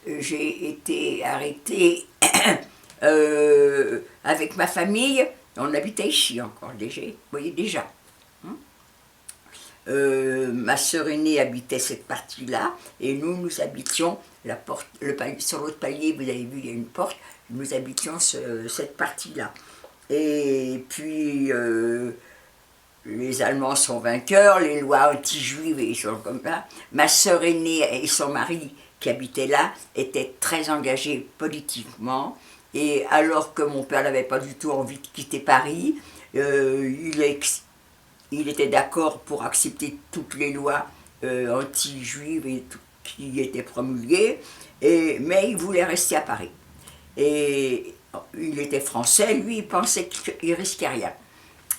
j'ai été arrêtée avec ma famille. On habitait ici encore déjà, vous voyez déjà. Ma sœur aînée habitait cette partie-là, et nous habitions la porte, sur l'autre palier, vous avez vu, il y a une porte, nous habitions cette partie-là. Et puis, les Allemands sont vainqueurs, les lois anti-juives et choses comme ça. Ma sœur aînée et son mari, qui habitaient là, étaient très engagés politiquement, et alors que mon père n'avait pas du tout envie de quitter Paris, il était d'accord pour accepter toutes les lois anti-juives et qui étaient promulguées, mais il voulait rester à Paris. Et il était français, lui, il pensait qu'il risquait rien.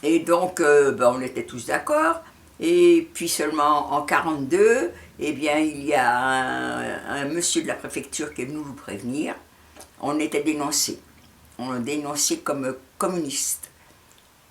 Et donc, on était tous d'accord. Et puis seulement en 1942, eh bien, il y a un monsieur de la préfecture qui est venu nous prévenir. On était dénoncés. On l'a dénoncé comme communiste.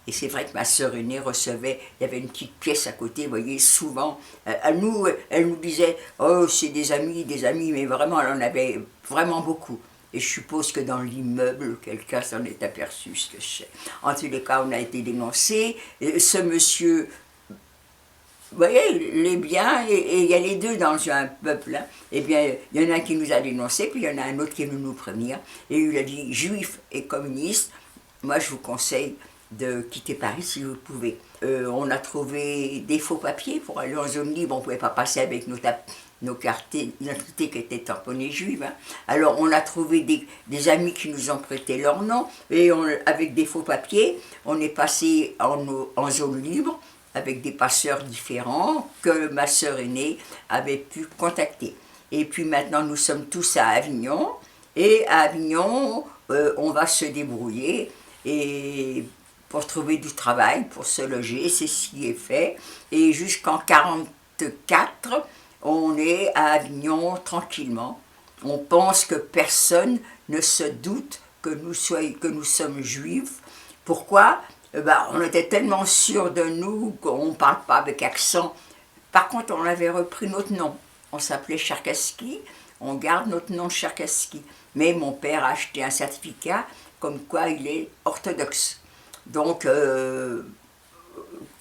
Et c'est vrai que ma sœur aînée recevait, il y avait une petite pièce à côté, vous voyez, souvent, elle nous disait, oh, c'est des amis, mais vraiment, elle en avait vraiment beaucoup. Et je suppose que dans l'immeuble, quelqu'un s'en est aperçu, ce que je sais. En tous les cas, on a été dénoncés. Ce monsieur, vous voyez, les biens, et il y a les deux dans un peuple. Hein. Eh bien, il y en a un qui nous a dénoncés, puis il y en a un autre qui est venu nous prévenir. Et il a dit, juif et communiste, moi je vous conseille de quitter Paris si vous pouvez. On a trouvé des faux papiers pour aller en zone libre, on ne pouvait pas passer avec nos cartes d'identité qui étaient tamponnées juives. Hein. Alors on a trouvé des amis qui nous ont prêté leur nom, et avec des faux papiers, on est passé en zone libre, avec des passeurs différents que ma sœur aînée avait pu contacter. Et puis maintenant nous sommes tous à Avignon, et à Avignon on va se débrouiller, et pour trouver du travail, pour se loger, c'est ce qui est fait. Et jusqu'en 1944, on est à Avignon tranquillement. On pense que personne ne se doute que nous sommes juifs. Pourquoi ? On était tellement sûrs de nous qu'on ne parle pas avec accent. Par contre, on avait repris notre nom. On s'appelait Cherkassky, on garde notre nom Cherkassky. Mais mon père a acheté un certificat comme quoi il est orthodoxe. Donc,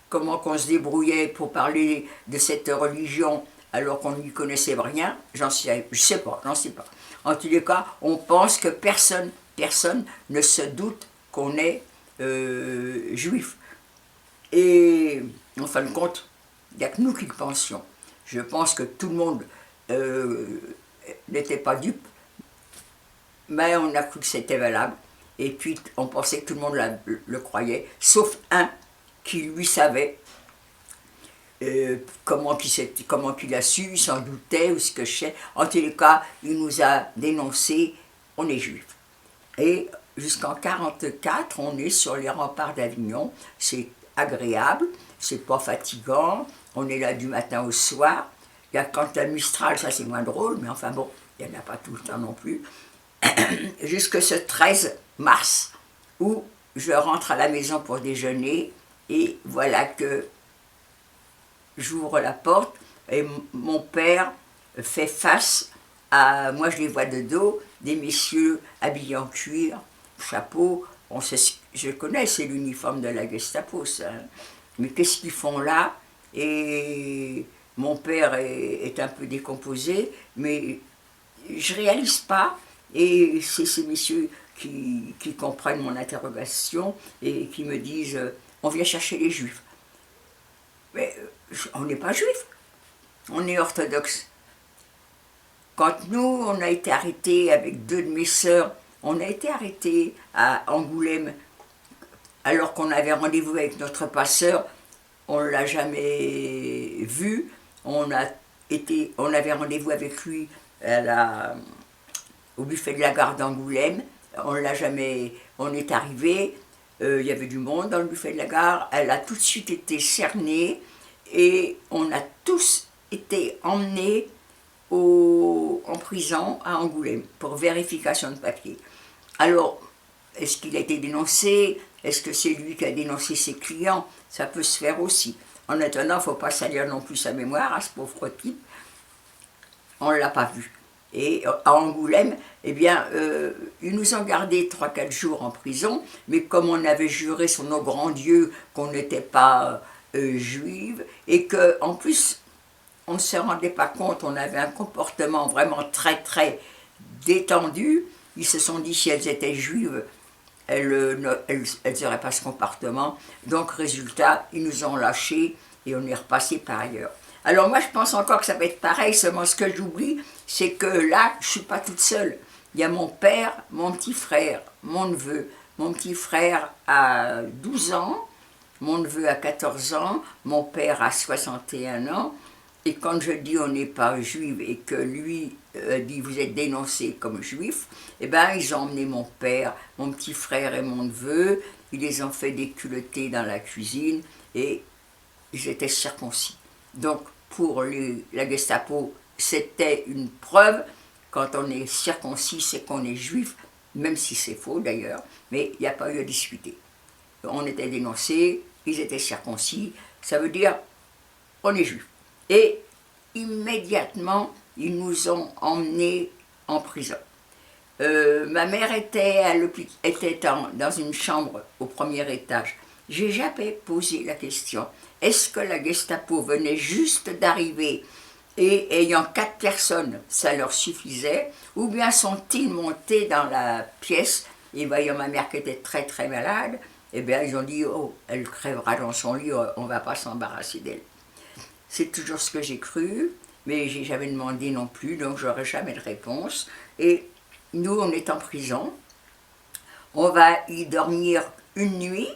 comment qu'on se débrouillait pour parler de cette religion alors qu'on n'y connaissait rien, je sais pas. En tous les cas, on pense que personne ne se doute qu'on est juif. Et en fin de compte, il n'y a que nous qui le pensions. Je pense que tout le monde n'était pas dupe, mais on a cru que c'était valable. Et puis on pensait que tout le monde le croyait, sauf un qui lui savait comment qu'il a su, il s'en doutait ou ce que je sais. En tous les cas, il nous a dénoncé, on est juif. Et jusqu'en 1944, on est sur les remparts d'Avignon, c'est agréable, c'est pas fatigant, on est là du matin au soir. Il y a quand la Mistral, ça c'est moins drôle, mais enfin bon, il n'y en a pas tout le temps non plus. Jusque ce 13 mars, où je rentre à la maison pour déjeuner, et voilà que j'ouvre la porte, et mon père fait face à, moi je les vois de dos, des messieurs habillés en cuir, chapeau, je connais, c'est l'uniforme de la Gestapo, ça. Mais qu'est-ce qu'ils font là? Et mon père est un peu décomposé, mais je ne réalise pas. Et c'est ces messieurs qui comprennent mon interrogation et qui me disent « on vient chercher les juifs ». Mais on n'est pas juifs, on est orthodoxe. Quand nous, on a été arrêtés avec deux de mes sœurs, on a été arrêtés à Angoulême, alors qu'on avait rendez-vous avec notre passeur, on ne l'a jamais vu, on avait rendez-vous avec lui au buffet de la gare d'Angoulême, on est arrivé, il y avait du monde dans le buffet de la gare, elle a tout de suite été cernée, et on a tous été emmenés en prison à Angoulême pour vérification de papier. Alors, est-ce qu'il a été dénoncé? Est-ce que c'est lui qui a dénoncé ses clients? Ça peut se faire aussi. En attendant, il ne faut pas salir non plus sa mémoire à ce pauvre type. On ne l'a pas vu. Et à Angoulême, eh bien, ils nous ont gardés 3-4 jours en prison, mais comme on avait juré sur nos grands dieux qu'on n'était pas juive, et qu'en plus, on ne se rendait pas compte, on avait un comportement vraiment très très détendu, ils se sont dit si elles étaient juives, elles n'auraient pas ce comportement. Donc, résultat, ils nous ont lâchés et on est repassé par ailleurs. Alors moi, je pense encore que ça va être pareil, seulement ce que j'oublie, c'est que là, je ne suis pas toute seule. Il y a mon père, mon petit frère, mon neveu. Mon petit frère a 12 ans, mon neveu a 14 ans, mon père a 61 ans. Et quand je dis on n'est pas juif et que lui dit vous êtes dénoncé comme juif, eh ben ils ont emmené mon père, mon petit frère et mon neveu, ils les ont fait déculottés dans la cuisine et ils étaient circoncis. Donc pour la Gestapo, c'était une preuve, quand on est circoncis, c'est qu'on est juif, même si c'est faux d'ailleurs, mais il n'y a pas eu à discuter. On était dénoncés, ils étaient circoncis, ça veut dire on est juif. Et immédiatement, ils nous ont emmenés en prison. Ma mère était dans une chambre au premier étage. J'ai jamais posé la question. Est-ce que la Gestapo venait juste d'arriver et ayant 4 personnes, ça leur suffisait? Ou bien sont-ils montés dans la pièce et voyant ma mère qui était très très malade, eh bien ils ont dit, oh, elle crèvera dans son lit, on ne va pas s'embarrasser d'elle. C'est toujours ce que j'ai cru, mais j'ai jamais demandé non plus, donc j'aurai jamais de réponse. Et nous, on est en prison, on va y dormir une nuit,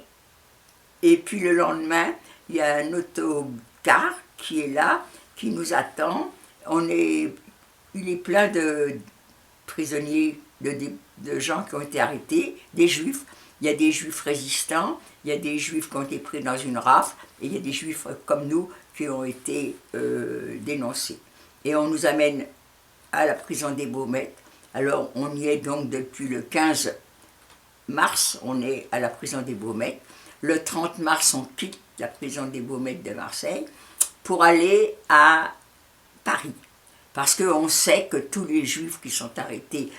et puis le lendemain, il y a un autocar qui est là, qui nous attend. Il est plein de prisonniers, de gens qui ont été arrêtés, des juifs. Il y a des juifs résistants, il y a des juifs qui ont été pris dans une rafle, et il y a des juifs comme nous qui ont été dénoncés. Et on nous amène à la prison des Baumettes. Alors on y est donc depuis le 15 mars, on est à la prison des Baumettes. Le 30 mars, on quitte la prison des Baumettes de Marseille pour aller à Paris. Parce qu'on sait que tous les juifs qui sont arrêtés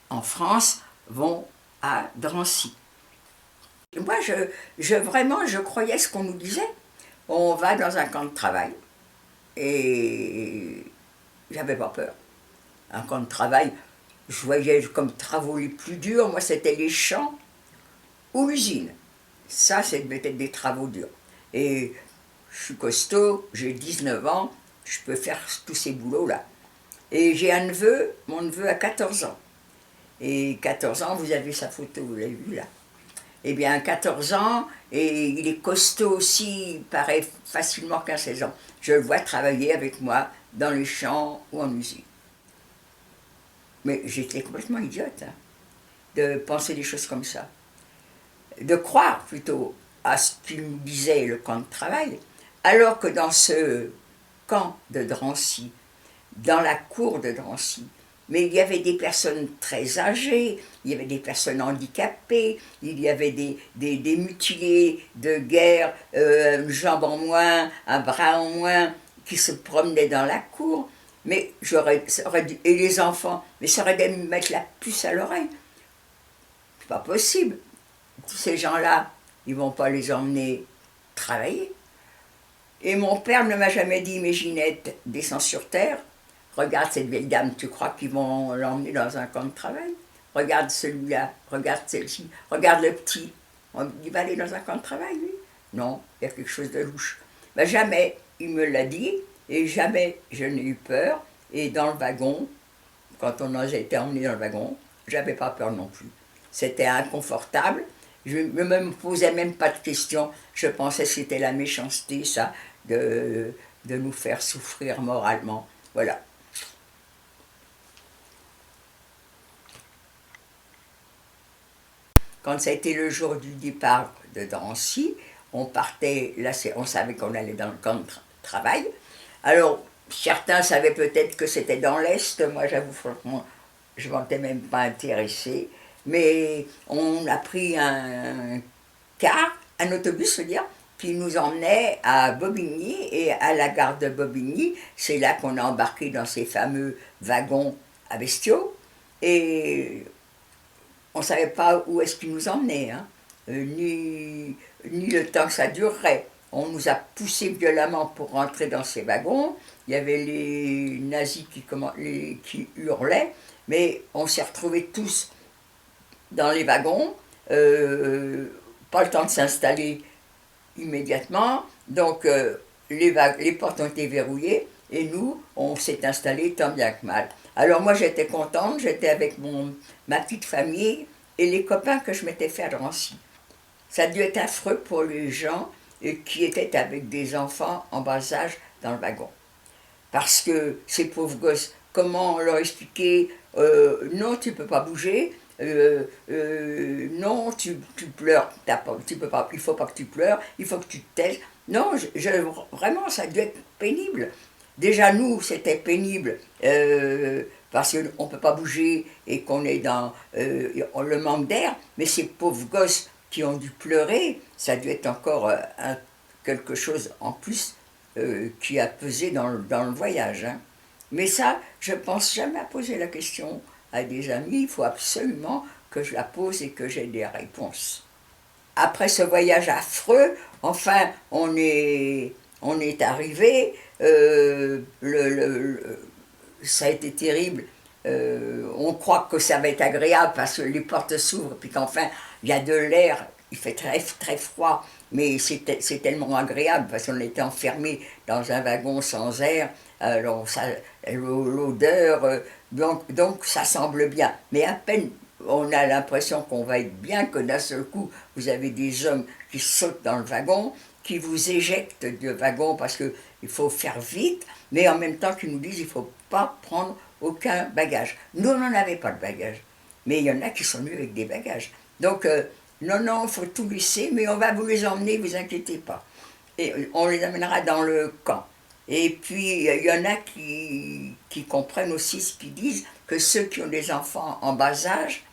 en France vont à Drancy. Moi, vraiment, je croyais ce qu'on nous disait. On va dans un camp de travail. Et j'avais pas peur. Un camp de travail, je voyais comme travaux les plus durs, moi c'était les champs ou l'usine. Ça, c'est peut-être des travaux durs. Et je suis costaud, j'ai 19 ans, je peux faire tous ces boulots-là. Et j'ai un neveu, mon neveu a 14 ans. Et 14 ans, vous avez sa photo, vous l'avez vu là. Eh bien, 14 ans, et il est costaud aussi, il paraît facilement qu'à 16 ans. Je le vois travailler avec moi dans les champs ou en usine. Mais j'étais complètement idiote hein, de penser des choses comme ça. De croire plutôt à ce qu'il nous disait le camp de travail, alors que dans ce camp de Drancy, dans la cour de Drancy, mais il y avait des personnes très âgées, il y avait des personnes handicapées, il y avait des mutilés de guerre, une jambe en moins, un bras en moins, qui se promenaient dans la cour. Mais et les enfants, mais ça aurait dû me mettre la puce à l'oreille. C'est pas possible. Tous ces gens-là, ils vont pas les emmener travailler. Et mon père ne m'a jamais dit, mais Ginette, descends sur terre. Regarde cette belle dame, tu crois qu'ils vont l'emmener dans un camp de travail? Regarde celui-là, regarde celle-ci, regarde le petit. Il va aller dans un camp de travail, lui? Non, il y a quelque chose de louche. Ben, jamais, il me l'a dit, et jamais je n'ai eu peur. Et dans le wagon, quand on a été emmené dans le wagon, j'avais pas peur non plus. C'était inconfortable, je ne me posais même pas de questions. Je pensais que c'était la méchanceté, ça, de nous faire souffrir moralement. Voilà. Quand ça a été le jour du départ de Drancy, on partait, là on savait qu'on allait dans le camp de travail. Alors, certains savaient peut-être que c'était dans l'Est, moi j'avoue franchement, je ne m'en étais même pas intéressée. Mais on a pris un car, un autobus, je veux dire, qui nous emmenait à Bobigny, et à la gare de Bobigny, c'est là qu'on a embarqué dans ces fameux wagons à bestiaux, et on ne savait pas où est-ce qu'il nous emmenait, hein, ni le temps que ça durerait. On nous a poussés violemment pour rentrer dans ces wagons. Il y avait les nazis qui hurlaient, mais on s'est retrouvés tous dans les wagons. Pas le temps de s'installer immédiatement. Donc les portes ont été verrouillées et nous, on s'est installés tant bien que mal. Alors moi j'étais contente, j'étais avec ma petite famille et les copains que je m'étais fait à Drancy. Ça a dû être affreux pour les gens qui étaient avec des enfants en bas âge dans le wagon. Parce que ces pauvres gosses, comment leur expliquer non, tu ne peux pas bouger, non, tu pleures, tu peux pas, il ne faut pas que tu pleures, il faut que tu te taises. Non, vraiment, ça a dû être pénible. Déjà, nous, c'était pénible parce qu'on ne peut pas bouger et qu'on est dans le manque d'air, mais ces pauvres gosses qui ont dû pleurer, ça a dû être encore quelque chose en plus qui a pesé dans le voyage. Hein. Mais ça, je ne pense jamais à poser la question à des amis, il faut absolument que je la pose et que j'ai des réponses. Après ce voyage affreux, enfin, on est arrivé, ça a été terrible, on croit que ça va être agréable parce que les portes s'ouvrent, puis qu'enfin, il y a de l'air, il fait très, très froid, mais c'est tellement agréable parce qu'on était enfermés dans un wagon sans air, alors l'odeur, donc ça semble bien. Mais à peine on a l'impression qu'on va être bien, que d'un seul coup, vous avez des hommes qui sautent dans le wagon, qui vous éjectent du wagon parce qu'il faut faire vite, mais en même temps qu'ils nous disent qu'il ne faut pas prendre aucun bagage. Nous, on n'en avait pas de bagage, mais il y en a qui sont venus avec des bagages. Donc, non, il faut tout laisser, mais on va vous les emmener, vous inquiétez pas. Et on les amènera dans le camp. Et puis, il y en a qui comprennent aussi ce qu'ils disent, que ceux qui ont des enfants en bas âge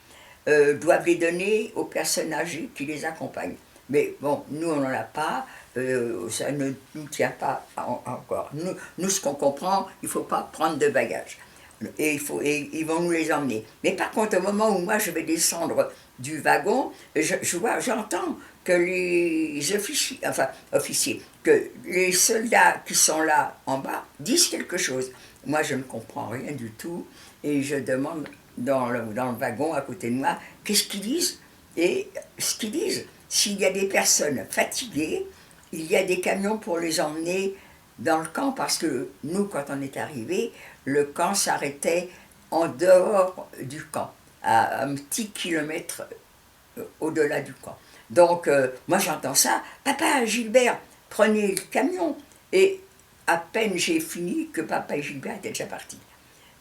doivent les donner aux personnes âgées qui les accompagnent. Mais bon, nous, on n'en a pas, ça ne nous tient pas encore. Nous ce qu'on comprend, il ne faut pas prendre de bagages. Et ils vont nous les emmener. Mais par contre, au moment où moi je vais descendre du wagon, j'entends que les officiers, que les soldats qui sont là en bas disent quelque chose. Moi, je ne comprends rien du tout et je demande dans le wagon à côté de moi, qu'est-ce qu'ils disent? Et ce qu'ils disent, s'il y a des personnes fatiguées, il y a des camions pour les emmener dans le camp, parce que nous, quand on est arrivés, le camp s'arrêtait en dehors du camp, à un petit kilomètre au-delà du camp. Donc, moi j'entends ça, papa Gilbert, prenez le camion. Et à peine j'ai fini que papa et Gilbert étaient déjà partis.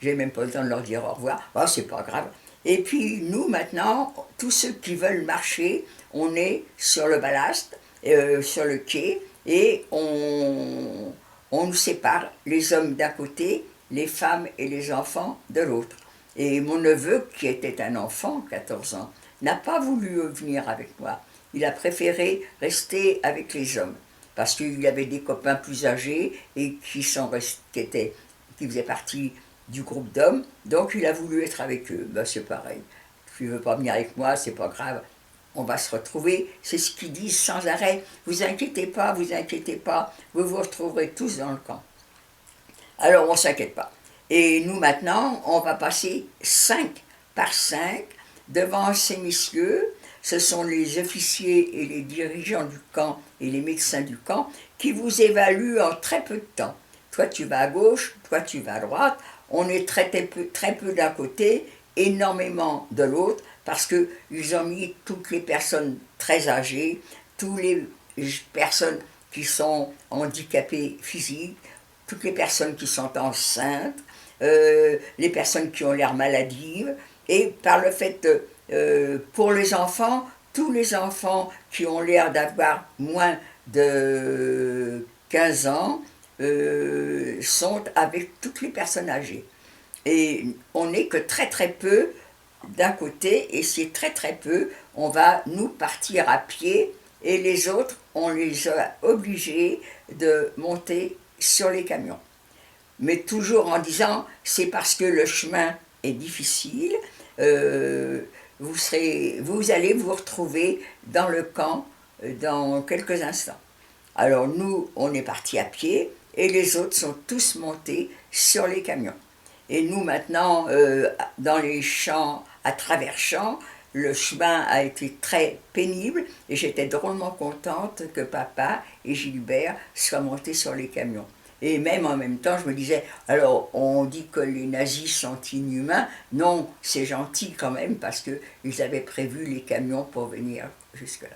J'ai même pas le temps de leur dire au revoir, oh, c'est pas grave. Et puis nous maintenant, tous ceux qui veulent marcher, on est sur le ballast, sur le quai, et on nous sépare, les hommes d'un côté, les femmes et les enfants de l'autre. Et mon neveu, qui était un enfant, 14 ans, n'a pas voulu venir avec moi. Il a préféré rester avec les hommes, parce qu'il y avait des copains plus âgés et qui faisaient partie du groupe d'hommes, donc il a voulu être avec eux. Ben, c'est pareil, tu ne veux pas venir avec moi, c'est pas grave, on va se retrouver, c'est ce qu'ils disent sans arrêt, vous inquiétez pas, vous vous retrouverez tous dans le camp. Alors on ne s'inquiète pas. Et nous maintenant, on va passer 5 par 5 devant ces messieurs, ce sont les officiers et les dirigeants du camp et les médecins du camp qui vous évaluent en très peu de temps. Toi tu vas à gauche, toi tu vas à droite, on est très peu d'un côté, énormément de l'autre, parce qu'ils ont mis toutes les personnes très âgées, toutes les personnes qui sont handicapées physiques, toutes les personnes qui sont enceintes, les personnes qui ont l'air maladives, et par le fait, pour les enfants, tous les enfants qui ont l'air d'avoir moins de 15 ans, sont avec toutes les personnes âgées. Et on n'est que très très peu d'un côté, et c'est très très peu, on va nous partir à pied, et les autres on les a obligés de monter sur les camions. Mais toujours en disant, c'est parce que le chemin est difficile, vous allez vous retrouver dans le camp dans quelques instants. Alors nous, on est partis à pied et les autres sont tous montés sur les camions. Et nous maintenant, dans les champs, à travers champs, le chemin a été très pénible et j'étais drôlement contente que papa et Gilbert soient montés sur les camions. Et même en même temps, je me disais, alors on dit que les nazis sont inhumains, non, c'est gentil quand même parce qu'ils avaient prévu les camions pour venir jusque-là.